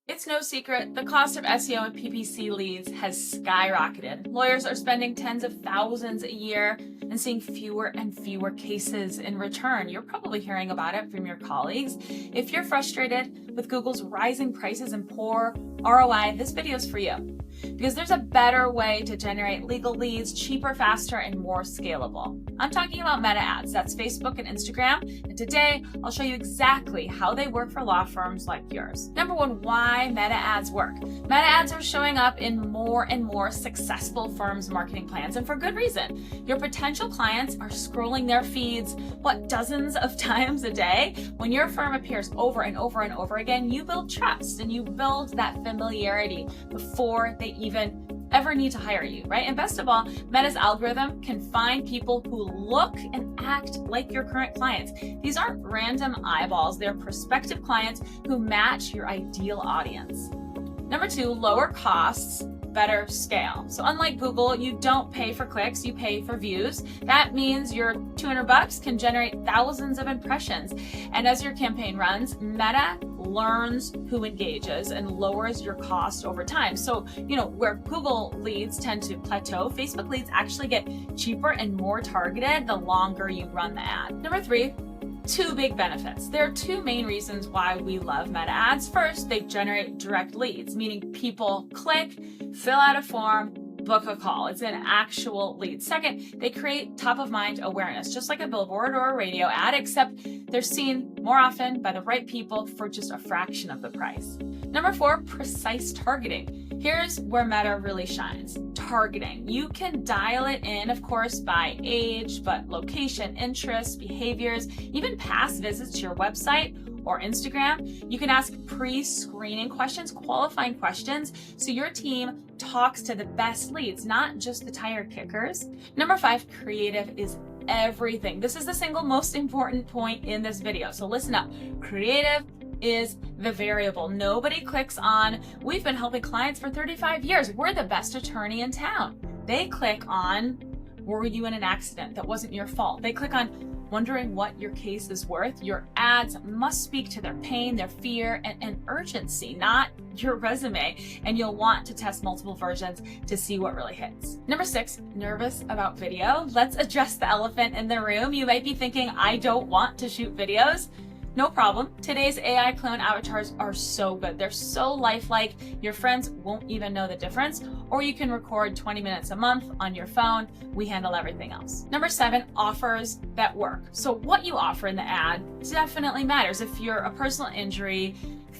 It's no secret, the cost of SEO and PPC leads has skyrocketed. Lawyers are spending tens of thousands a year and seeing fewer and fewer cases in return. You're probably hearing about it from your colleagues. If you're frustrated with Google's rising prices and poor ROI, this video is for you. Because there's a better way to generate legal leads, cheaper, faster, and more scalable. I'm talking about meta ads. That's Facebook and Instagram. And today, I'll show you exactly how they work for law firms like yours. Number one, why meta ads work. Meta ads are showing up in more and more successful firms' marketing plans, and for good reason. Your potential clients are scrolling their feeds, dozens of times a day? When your firm appears over and over and over again, you build trust and you build that familiarity before they even ever need to hire you, right? And best of all, Meta's algorithm can find people who look and act like your current clients. These aren't random eyeballs, they're prospective clients who match your ideal audience. Number two, lower costs, better scale. So unlike Google, you don't pay for clicks, you pay for views. That means your $200 can generate thousands of impressions. And as your campaign runs, Meta learns who engages and lowers your cost over time. So, where Google leads tend to plateau, Facebook leads actually get cheaper and more targeted the longer you run the ad. Number three, two big benefits. There are two main reasons why we love meta ads. First, they generate direct leads, meaning people click, fill out a form, book a call. It's an actual lead. Second, they create top of mind awareness, just like a billboard or a radio ad, except they're seen more often by the right people for just a fraction of the price. Number four, precise targeting. Here's where Meta really shines. Targeting. You can dial it in, of course, by age, but location, interests, behaviors, even past visits to your website or Instagram. You can ask pre-screening questions, qualifying questions, so your team talks to the best leads, not just the tire kickers. Number five, creative is everything. This is the single most important point in this video, so listen up. Creative is the variable. Nobody clicks on, we've been helping clients for 35 years. We're the best attorney in town. They click on, were you in an accident that wasn't your fault? They click on, wondering what your case is worth. Your ads must speak to their pain, their fear, and urgency, not your resume. And you'll want to test multiple versions to see what really hits. Number six, nervous about video. Let's address the elephant in the room. You might be thinking, I don't want to shoot videos. No problem. Today's AI clone avatars are so good. They're so lifelike, your friends won't even know the difference. Or you can record 20 minutes a month on your phone. We handle everything else. Number seven, offers that work. So what you offer in the ad definitely matters. If you're a personal injury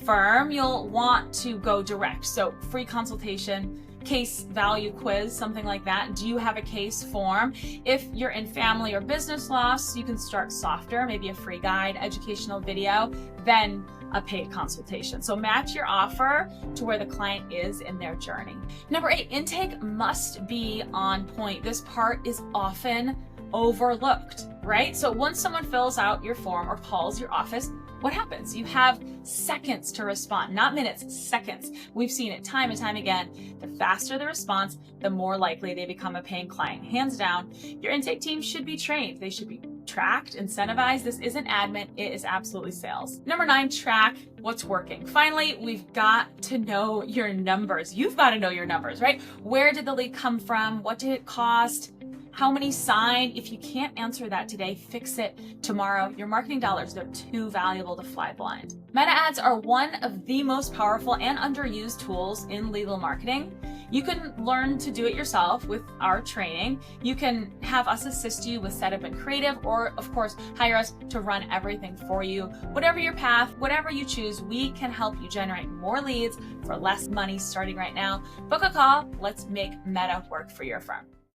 firm, you'll want to go direct. So free consultation, case value quiz, something like that. Do you have a case form? If you're in family or business loss, you can start softer, maybe a free guide, educational video, then a paid consultation. So match your offer to where the client is in their journey. Number eight, intake must be on point. This part is often overlooked, right? So once someone fills out your form or calls your office, what happens? You have seconds to respond, not minutes, seconds. We've seen it time and time again. The faster the response, the more likely they become a paying client. Hands down, your intake team should be trained. They should be tracked, incentivized. This isn't admin, it is absolutely sales. Number nine, track what's working. Finally, we've got to know your numbers. You've got to know your numbers, right? Where did the lead come from? What did it cost? How many signed? If you can't answer that today, fix it tomorrow. Your marketing dollars, they're too valuable to fly blind. Meta ads are one of the most powerful and underused tools in legal marketing. You can learn to do it yourself with our training. You can have us assist you with setup and creative, or of course, hire us to run everything for you. Whatever your path, whatever you choose, we can help you generate more leads for less money starting right now. Book a call. Let's make Meta work for your firm.